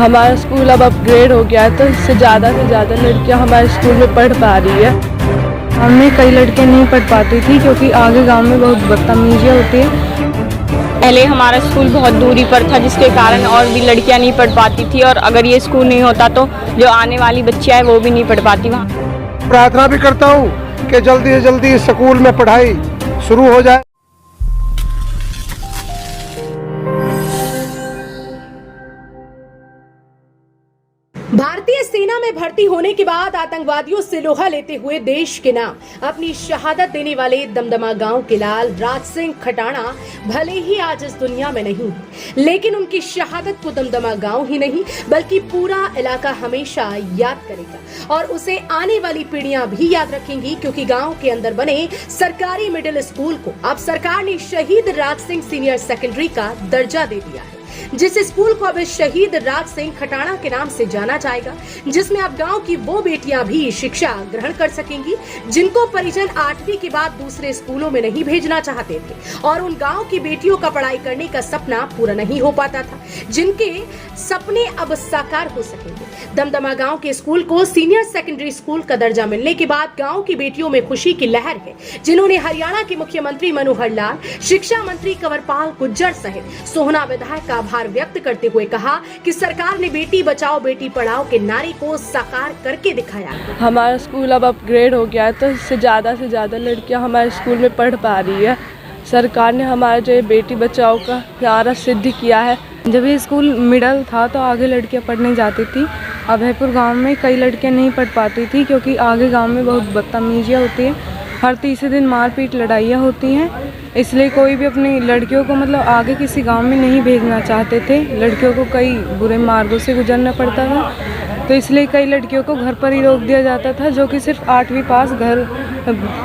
हमारा स्कूल अब अपग्रेड हो गया है तो इससे ज़्यादा से ज़्यादा लड़कियां हमारे स्कूल में पढ़ पा रही है। हमें कई लड़कियां नहीं पढ़ पाती थी क्योंकि आगे गांव में बहुत बदतमीजियाँ होती है। पहले हमारा स्कूल बहुत दूरी पर था जिसके कारण और भी लड़कियां नहीं पढ़ पाती थी, और अगर ये स्कूल नहीं होता तो जो आने वाली बच्चियां हैं वो भी नहीं पढ़ पाती वहाँ। प्रार्थना भी करता हूँ कि जल्दी से जल्दी स्कूल में पढ़ाई शुरू हो जाए। भारतीय सेना में भर्ती होने के बाद आतंकवादियों से लोहा लेते हुए देश के नाम अपनी शहादत देने वाले दमदमा गांव के लाल राज सिंह खटाणा भले ही आज इस दुनिया में नहीं, लेकिन उनकी शहादत को दमदमा गांव ही नहीं बल्कि पूरा इलाका हमेशा याद करेगा और उसे आने वाली पीढ़ियां भी याद रखेंगी, क्योंकि गांव के अंदर बने सरकारी मिडिल स्कूल को अब सरकार ने शहीद राज सिंह सीनियर सेकेंडरी का दर्जा दे दिया है, जिस स्कूल को अब शहीद राज सिंह खटाणा के नाम से जाना जाएगा, जिसमें अब गांव की वो बेटियां भी शिक्षा ग्रहण कर सकेंगी जिनको परिजन 8वीं के बाद दूसरे स्कूलों में नहीं भेजना चाहते थे और उन गांव की बेटियों का पढ़ाई करने का सपना पूरा नहीं हो पाता था, जिनके सपने अब साकार हो सकेंगे। दमदमा गांव के स्कूल को सीनियर सेकेंडरी स्कूल का दर्जा मिलने के बाद गांव की बेटियों में खुशी की लहर है, जिन्होंने हरियाणा के मुख्यमंत्री मनोहर लाल, शिक्षा मंत्री कंवरपाल गुर्जर सहित सोहना विधायक का आभार व्यक्त करते हुए कहा कि सरकार ने बेटी बचाओ बेटी पढ़ाओ के नारे को साकार करके दिखाया। हमारा स्कूल अब अपग्रेड हो गया है तो इससे ज़्यादा लड़कियां हमारे स्कूल में पढ़ पा रही है। सरकार ने हमारा जो बेटी बचाओ का नारा सिद्ध किया है। जब ये स्कूल मिडल था तो आगे लड़कियां पढ़ने जाती थी। अभयपुर गांव में कई लड़कियां नहीं पढ़ पाती थी क्योंकि आगे गांव में बहुत बदतमीजियाँ होती है, हर तीसरे दिन मारपीट लड़ाइयाँ होती हैं, इसलिए कोई भी अपनी लड़कियों को आगे किसी गांव में नहीं भेजना चाहते थे। लड़कियों को कई बुरे मार्गों से गुजरना पड़ता था, तो इसलिए कई लड़कियों को घर पर ही रोक दिया जाता था, जो कि सिर्फ 8वीं पास घर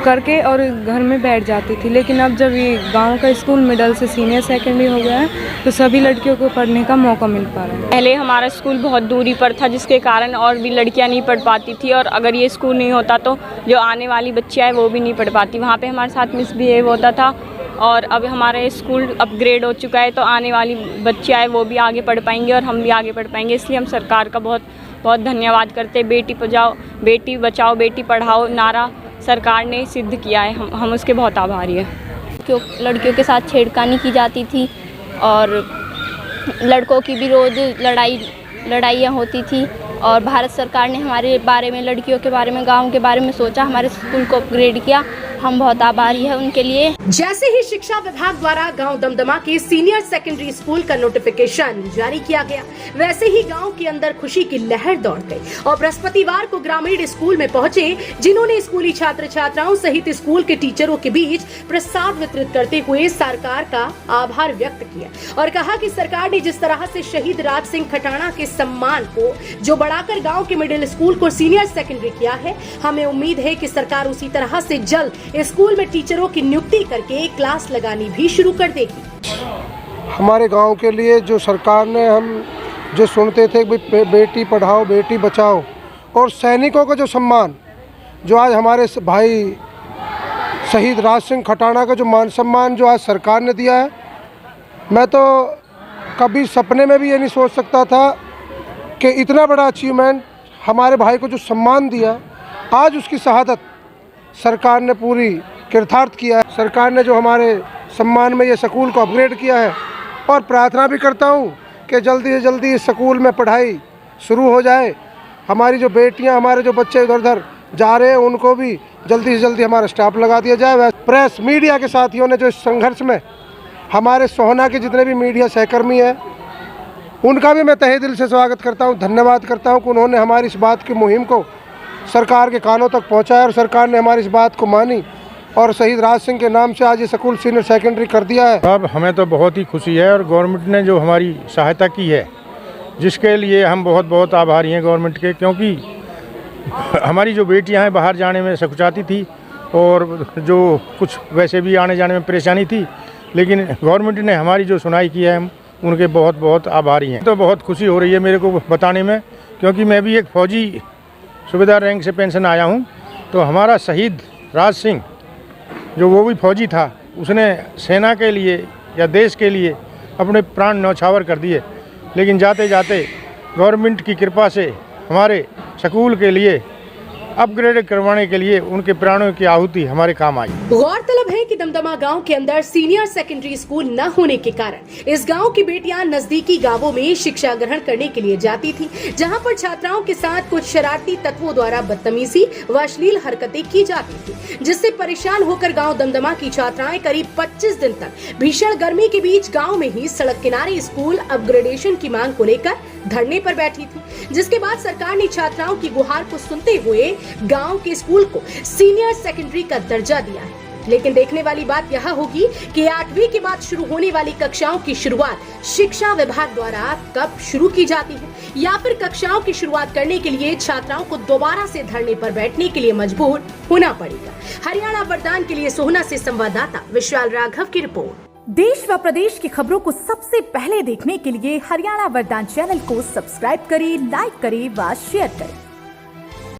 करके और घर में बैठ जाती थी। लेकिन अब जब ये गांव का स्कूल मिडिल से सीनियर सेकेंडरी हो गया है तो सभी लड़कियों को पढ़ने का मौका मिल पा रहा है। पहले हमारा स्कूल बहुत दूरी पर था जिसके कारण और भी लड़कियां नहीं पढ़ पाती थी, और अगर ये स्कूल नहीं होता तो जो आने वाली बच्चियां हैं वो भी नहीं पढ़ पाती। वहाँ पे हमारे साथ मिसबिहेव होता था, और अब हमारा स्कूल अपग्रेड हो चुका है तो आने वाली बच्चियां हैं वो भी आगे पढ़ पाएंगी और हम भी आगे पढ़ पाएंगे। इसलिए हम सरकार का बहुत बहुत धन्यवाद करते हैं। बेटी बचाओ बेटी पढ़ाओ नारा सरकार ने सिद्ध किया है, हम उसके बहुत आभारी हैं। क्यों लड़कियों के साथ छेड़खानी की जाती थी और लड़कों की भी रोज़ लड़ाइयाँ होती थी, और भारत सरकार ने हमारे बारे में, लड़कियों के बारे में, गांव के बारे में सोचा, हमारे स्कूल को अपग्रेड किया। हम बहुत आभारी हैं उनके लिए। जैसे ही शिक्षा विभाग द्वारा गांव दमदमा के सीनियर सेकेंडरी स्कूल का नोटिफिकेशन जारी किया गया, वैसे ही गांव के अंदर खुशी की लहर दौड़ गई और बृहस्पतिवार को ग्रामीण स्कूल में पहुंचे, जिन्होंने स्कूली छात्र छात्राओं सहित स्कूल के टीचरों के बीच प्रसाद वितरित करते हुए सरकार का आभार व्यक्त किया और कहा कि सरकार ने जिस तरह से शहीद राज सिंह खटाणा के सम्मान को जो बढ़ाकर गाँव के मिडिल स्कूल को सीनियर सेकेंडरी किया है, हमें उम्मीद है कि सरकार उसी तरह से जल्द स्कूल में टीचरों की नियुक्ति करके क्लास लगानी भी शुरू कर देगी। हमारे गांव के लिए जो सरकार ने, हम जो सुनते थे बेटी पढ़ाओ बेटी बचाओ, और सैनिकों का जो सम्मान, जो आज हमारे भाई शहीद राज सिंह खटाणा का जो मान सम्मान जो आज सरकार ने दिया है, मैं तो कभी सपने में भी ये नहीं सोच सकता था कि इतना बड़ा अचीवमेंट हमारे भाई को जो सम्मान दिया, आज उसकी शहादत सरकार ने पूरी कृतार्थ किया है। सरकार ने जो हमारे सम्मान में ये स्कूल को अपग्रेड किया है, और प्रार्थना भी करता हूँ कि जल्दी से जल्दी इस स्कूल में पढ़ाई शुरू हो जाए। हमारी जो बेटियाँ, हमारे जो बच्चे इधर उधर जा रहे हैं, उनको भी जल्दी से जल्दी हमारा स्टाफ लगा दिया जाए। प्रेस मीडिया के साथियों ने जो इस संघर्ष में, हमारे सोहना के जितने भी मीडिया सहकर्मी हैं, उनका भी मैं तहे दिल से स्वागत करता हूँ, धन्यवाद करता हूँ कि उन्होंने हमारी इस बात की मुहिम को सरकार के कानों तक पहुंचाया और सरकार ने हमारी इस बात को मानी और शहीद राज सिंह के नाम से आज ये स्कूल सीनियर सेकेंडरी कर दिया है। अब हमें तो बहुत ही खुशी है, और गवर्नमेंट ने जो हमारी सहायता की है, जिसके लिए हम बहुत बहुत आभारी हैं गवर्नमेंट के, क्योंकि हमारी जो बेटियां हैं बाहर जाने में सकुचाती थी और जो कुछ वैसे भी आने जाने में परेशानी थी, लेकिन गवर्नमेंट ने हमारी जो सुनाई की है, हम उनके बहुत बहुत आभारी हैं। तो बहुत खुशी हो रही है मेरे को बताने में, क्योंकि मैं भी एक फ़ौजी सूबेदार रैंक से पेंशन आया हूं, तो हमारा शहीद राज सिंह जो वो भी फौजी था, उसने सेना के लिए या देश के लिए अपने प्राण न्यौछावर कर दिए, लेकिन जाते जाते गवर्नमेंट की कृपा से हमारे स्कूल के लिए अपग्रेड करवाने के लिए उनके प्राणों की आहुति हमारे काम आई। गौरतलब है कि दमदमा गांव के अंदर सीनियर सेकेंडरी स्कूल न होने के कारण इस गांव की बेटियां नजदीकी गांवों में शिक्षा ग्रहण करने के लिए जाती थी, जहां पर छात्राओं के साथ कुछ शरारती तत्वों द्वारा बदतमीजी व अश्लील हरकतें की जाती थी, जिससे परेशान होकर गांव दमदमा की छात्राएं करीब 25 दिन तक भीषण गर्मी के बीच गाँव में ही सड़क किनारे स्कूल अपग्रेडेशन की मांग को लेकर धरने पर बैठी थी, जिसके बाद सरकार ने छात्राओं की गुहार को सुनते हुए गांव के स्कूल को सीनियर सेकेंडरी का दर्जा दिया है। लेकिन देखने वाली बात यह होगी कि 8वीं के बाद शुरू होने वाली कक्षाओं की शुरुआत शिक्षा विभाग द्वारा कब शुरू की जाती है, या फिर कक्षाओं की शुरुआत करने के लिए छात्राओं को दोबारा से धरने पर बैठने के लिए मजबूर होना पड़ेगा। हरियाणा वरदान के लिए सोहना से संवाददाता विशाल राघव की रिपोर्ट। देश व प्रदेश की खबरों को सबसे पहले देखने के लिए हरियाणा वरदान चैनल को सब्सक्राइब करें, लाइक करें व शेयर करें।